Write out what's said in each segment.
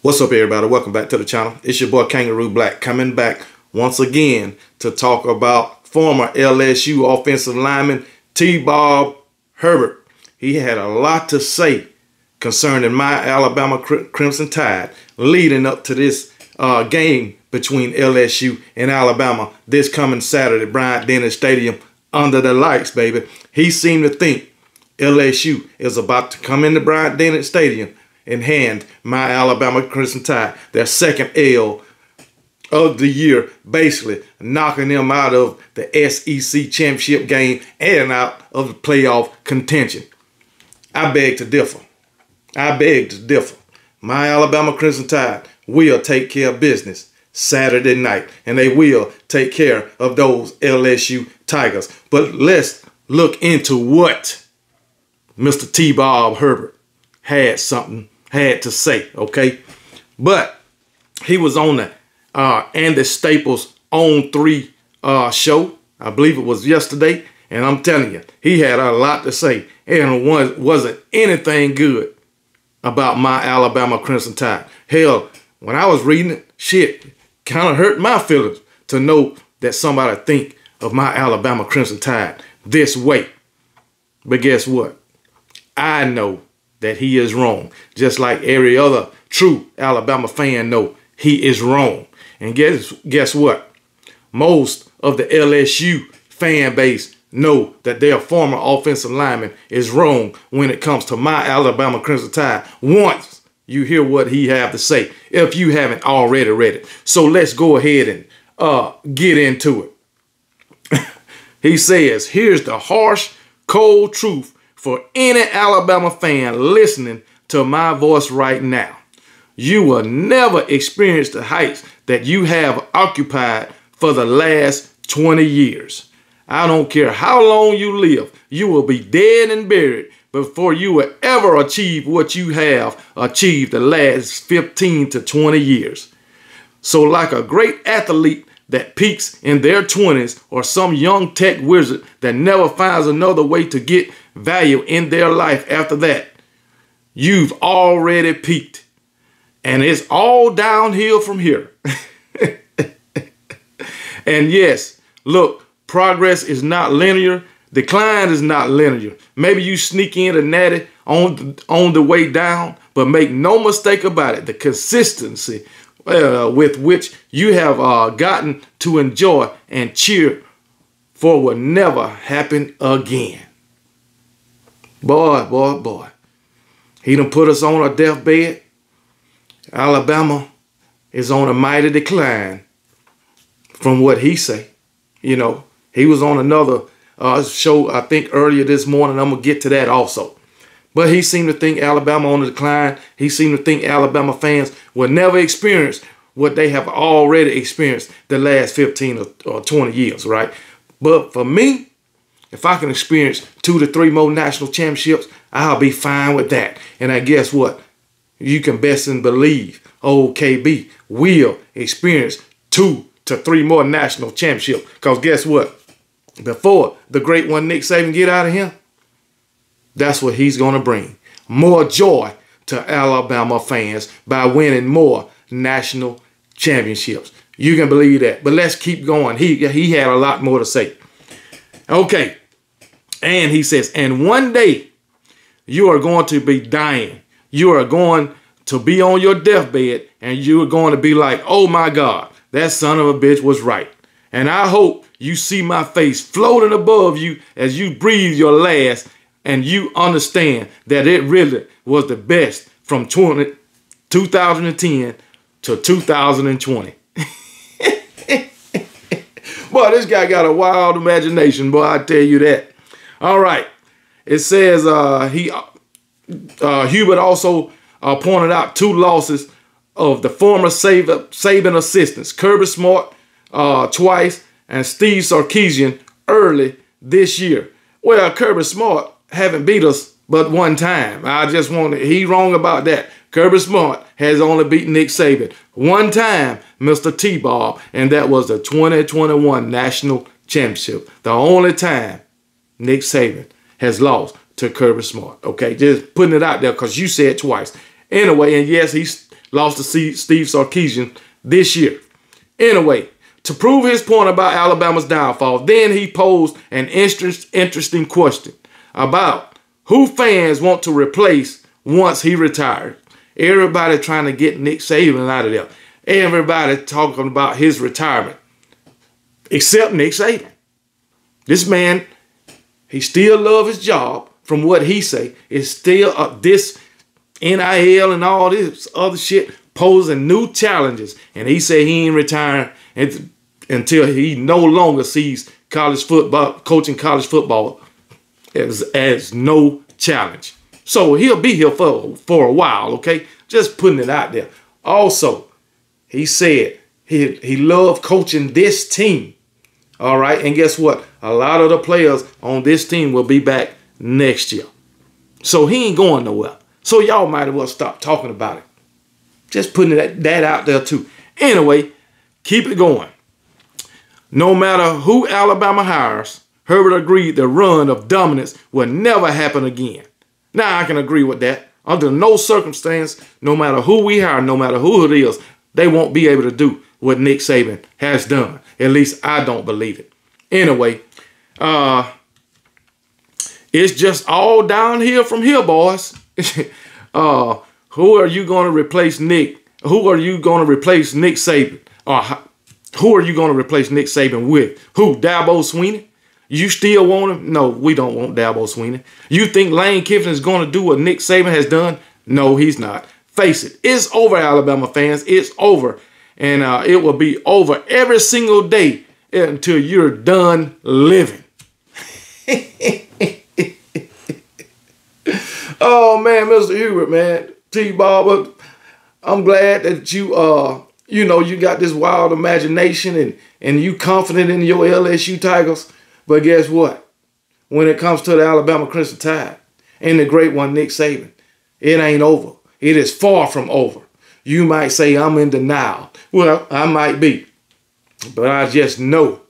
What's up, everybody? Welcome back to the channel. It's your boy Kangaroo Black coming back once again to talk about former LSU offensive lineman T-Bob Herbert. He had a lot to say concerning my Alabama Crimson Tide leading up to this game between LSU and Alabama this coming Saturday, Bryant-Denny Stadium under the lights, baby. He seemed to think LSU is about to come into Bryant-Denny Stadium and hand my Alabama Crimson Tide their second L of the year, basically knocking them out of the SEC championship game and out of the playoff contention. I beg to differ. My Alabama Crimson Tide will take care of business Saturday night, and they will take care of those LSU Tigers. But let's look into what Mr. T-Bob Herbert had to say, okay? But he was on the Andy Staples On 3 show. I believe it was yesterday. And I'm telling you, he had a lot to say. And wasn't anything good about my Alabama Crimson Tide. Hell, when I was reading it, shit, kind of hurt my feelings to know that somebody think of my Alabama Crimson Tide this way. But guess what? I know that he is wrong. Just like every other true Alabama fan know he is wrong. And guess what? Most of the LSU fan base know that their former offensive lineman is wrong when it comes to my Alabama Crimson Tide once you hear what he have to say, if you haven't already read it. So let's go ahead and get into it. He says, here's the harsh, cold truth for any Alabama fan listening to my voice right now. You will never experience the heights that you have occupied for the last 20 years. I don't care how long you live, you will be dead and buried before you will ever achieve what you have achieved the last 15 to 20 years. So like a great athlete that peaks in their 20s, or some young tech wizard that never finds another way to get value in their life after that, you've already peaked. And it's all downhill from here. And yes, look, progress is not linear. Decline is not linear. Maybe you sneak in a natty on the way down, but make no mistake about it, the consistency with which you have gotten to enjoy and cheer for will never happen again. Boy. He done put us on a deathbed. Alabama is on a mighty decline from what he say. You know, he was on another show, I think, earlier this morning. I'm going to get to that also. But he seemed to think Alabama on the decline. He seemed to think Alabama fans will never experience what they have already experienced the last 15 or 20 years, right? But for me, if I can experience 2 to 3 more national championships, I'll be fine with that. And I guess what? You can best and believe old KB will experience 2 to 3 more national championships. Because guess what? Before the great one Nick Saban get out of here, that's what he's going to bring. More joy to Alabama fans by winning more national championships. You can believe that. But let's keep going. He had a lot more to say. Okay. And he says, and one day you are going to be dying. You are going to be on your deathbed, and you are going to be like, oh my God, that son of a bitch was right. And I hope you see my face floating above you as you breathe your last, and you understand that it really was the best from 2010 to 2020. Boy, this guy got a wild imagination, boy, I tell you that. All right. It says Hubert also pointed out 2 losses of the former Saban assistants, Kirby Smart twice and Steve Sarkisian early this year. Well, Kirby Smart haven't beat us but one time. He wrong about that. Kirby Smart has only beaten Nick Saban one time, Mr. T-Bob, and that was the 2021 National Championship. The only time Nick Saban has lost to Kirby Smart. Okay, just putting it out there because you said twice. Anyway, and yes, he lost to Steve Sarkisian this year. Anyway, to prove his point about Alabama's downfall, then he posed an interesting question about who fans want to replace once he retired. Everybody trying to get Nick Saban out of there. Everybody talking about his retirement, except Nick Saban. This man, he still loves his job. From what he say, it's still this NIL and all this other shit posing new challenges. And he said he ain't retiring until he no longer sees college football, coaching college football as no challenge. So he'll be here for a while, okay? Just putting it out there. Also, he said he loved coaching this team. All right, and guess what? A lot of the players on this team will be back next year. So he ain't going nowhere. So y'all might as well stop talking about it. Just putting that out there too. Anyway, keep it going. No matter who Alabama hires, Herbert agreed the run of dominance will never happen again. Now I can agree with that. Under no circumstance, no matter who we hire, no matter who it is, they won't be able to do what Nick Saban has done. At least I don't believe it. Anyway, it's just all downhill from here, boys. Who are you going to replace Nick? Who are you going to replace Nick Saban? Who are you going to replace Nick Saban with? Who? Dabo Swinney? You still want him? No, we don't want Dabo Swinney. You think Lane Kiffin is going to do what Nick Saban has done? No, he's not. Face it. It's over, Alabama fans. It's over. And it will be over every single day until you're done living. Oh, man, Mr. Hubert, man. T-Bob, I'm glad that you, you got this wild imagination and you confident in your LSU Tigers. But guess what? When it comes to the Alabama Crimson Tide and the great one, Nick Saban, it ain't over. It is far from over. You might say I'm in denial. Well, I might be. But I just know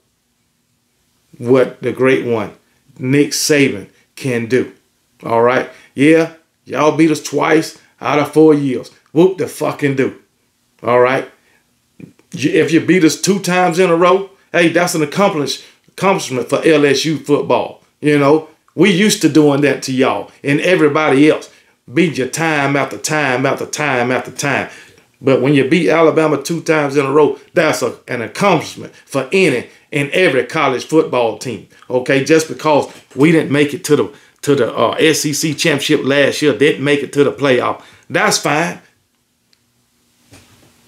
what the great one, Nick Saban, can do. All right? Yeah, y'all beat us twice out of 4 years. Whoop the fucking do. All right? If you beat us 2 times in a row, hey, that's an accomplishment for LSU football. You know, we used to doing that to y'all and everybody else. Beat you time after time after time after time. But when you beat Alabama 2 times in a row, that's an accomplishment for any and every college football team. Okay, just because we didn't make it to the SEC championship last year, didn't make it to the playoff, that's fine.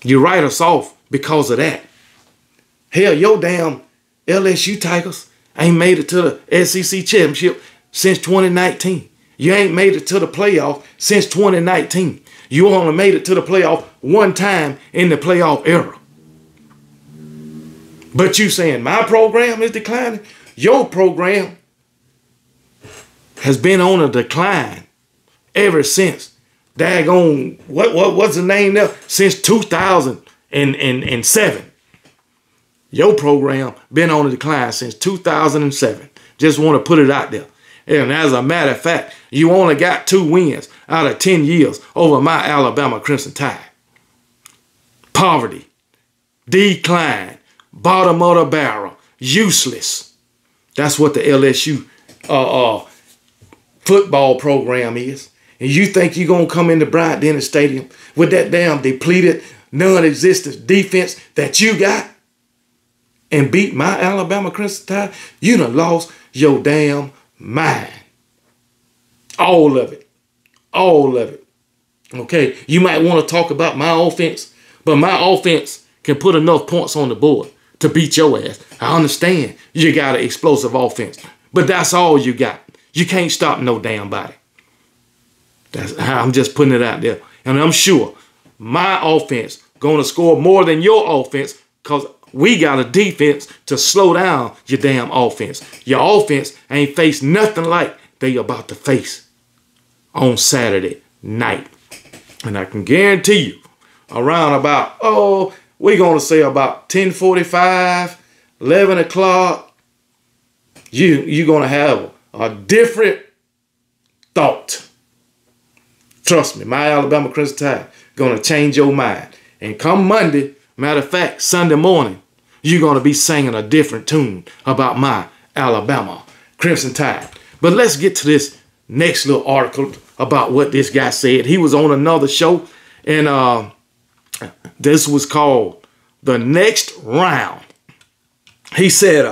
You write us off because of that. Hell, your damn LSU Tigers ain't made it to the SEC championship since 2019. You ain't made it to the playoff since 2019. You only made it to the playoff 1 time in the playoff era. But you saying my program is declining? Your program has been on a decline ever since. Daggone, what's the name there? Since 2007. Your program been on a decline since 2007. Just want to put it out there. And as a matter of fact, you only got 2 wins out of 10 years over my Alabama Crimson Tide. Poverty, decline, bottom of the barrel, useless. That's what the LSU football program is. And you think you're going to come into Bryant-Denny Stadium with that damn depleted, non-existent defense that you got and beat my Alabama Crimson Tide? You done lost your damn mind. All of it. All of it. Okay, you might want to talk about my offense, but my offense can put enough points on the board to beat your ass. I understand you got an explosive offense, but that's all you got. You can't stop no damn body. I'm just putting it out there. And I'm sure my offense going to score more than your offense because we got a defense to slow down your damn offense. Your offense ain't faced nothing like they about to face on Saturday night. And I can guarantee you, around about, we're going to say about 10:45, 11 o'clock, you're going to have a different thought. Trust me, my Alabama Crimson Tide gonna change your mind. And come Monday, matter of fact, Sunday morning, you're gonna be singing a different tune about my Alabama Crimson Tide. But let's get to this next little article about what this guy said. He was on another show, and this was called The Next Round. He said,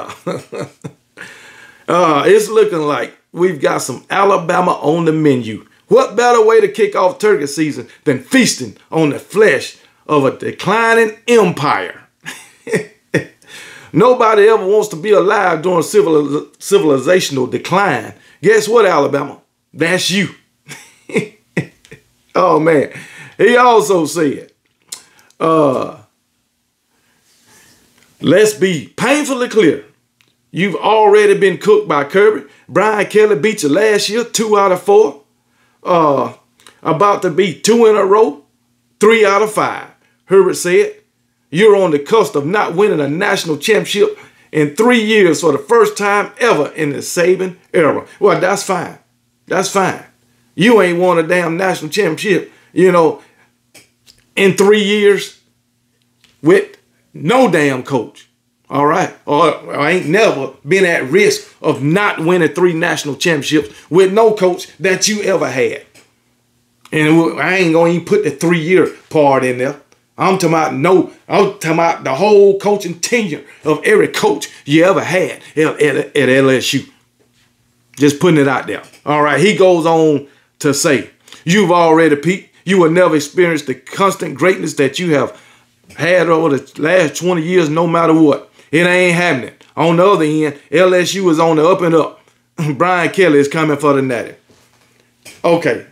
it's looking like we've got some Alabama on the menu. What better way to kick off turkey season than feasting on the flesh of a declining empire? Nobody ever wants to be alive during civilizational decline. Guess what, Alabama? That's you. Oh, man. He also said, let's be painfully clear. You've already been cooked by Kirby. Brian Kelly beat you last year, 2 out of 4. About to be 2 in a row, 3 out of 5. Herbert said, you're on the cusp of not winning a national championship in 3 years for the first time ever in the Saban era. Well, that's fine. That's fine. You ain't won a damn national championship, in 3 years with no damn coach. All right. Or I ain't never been at risk of not winning 3 national championships with no coach that you ever had. And I ain't going to even put the 3-year part in there. I'm talking about the whole coaching tenure of every coach you ever had at LSU. Just putting it out there. All right. He goes on to say, you've already peaked. You will never experience the constant greatness that you have had over the last 20 years, no matter what. It ain't happening. On the other end, LSU is on the up and up. Brian Kelly is coming for the natty. Okay.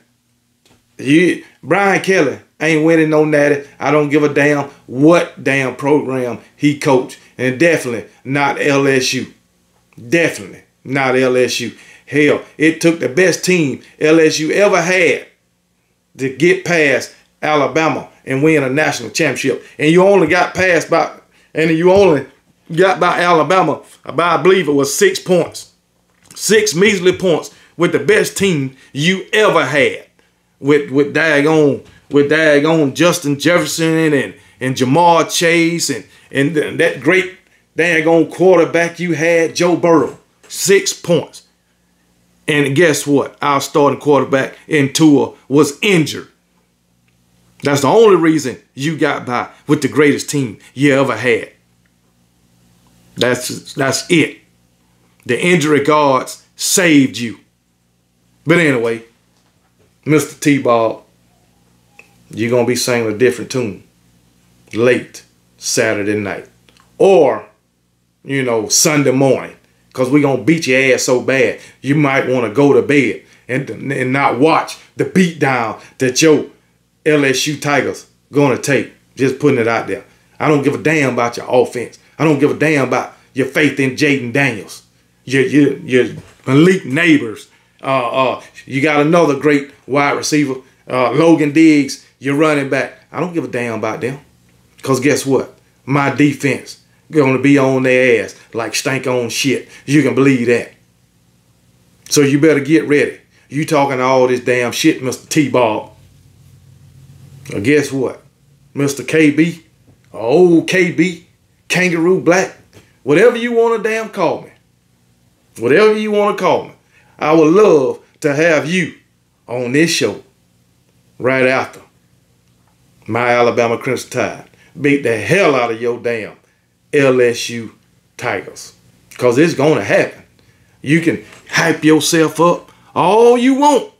Brian Kelly ain't winning no natty. I don't give a damn what damn program he coached. And definitely not LSU. Definitely not LSU. Hell, it took the best team LSU ever had to get past Alabama and win a national championship. And you only got past by Alabama by, I believe it was 6 points. 6 measly points with the best team you ever had. With daggone Justin Jefferson and Jamar Chase and that great daggone quarterback you had, Joe Burrow. 6 points. And guess what? Our starting quarterback in Tua was injured. That's the only reason you got by with the greatest team you ever had. That's it. The injury guards saved you. But anyway, Mr. T-Ball, you're going to be singing a different tune late Saturday night. Or, Sunday morning. Because we're going to beat your ass so bad, you might want to go to bed and not watch the beatdown that your LSU Tigers going to take. Just putting it out there. I don't give a damn about your offense. I don't give a damn about your faith in Jaden Daniels. Your Malik Neighbors. You got another great wide receiver, Logan Diggs, your running back. I don't give a damn about them. Because guess what? My defense going to be on their ass like stank on shit. You can believe that. So you better get ready. You talking all this damn shit, Mr. T-Ball. Well, guess what? Mr. KB, old KB, Kangaroo Black, whatever you want to damn call me. Whatever you want to call me. I would love to have you on this show right after my Alabama Crimson Tide beat the hell out of your damn LSU Tigers. Because it's going to happen. You can hype yourself up all you want.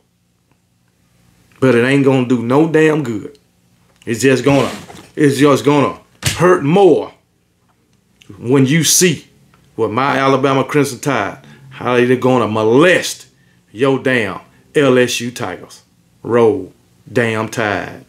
But it ain't going to do no damn good. It's just going to hurt more when you see what my Alabama Crimson Tide, how they're going to molest your damn LSU Tigers. Roll damn Tide.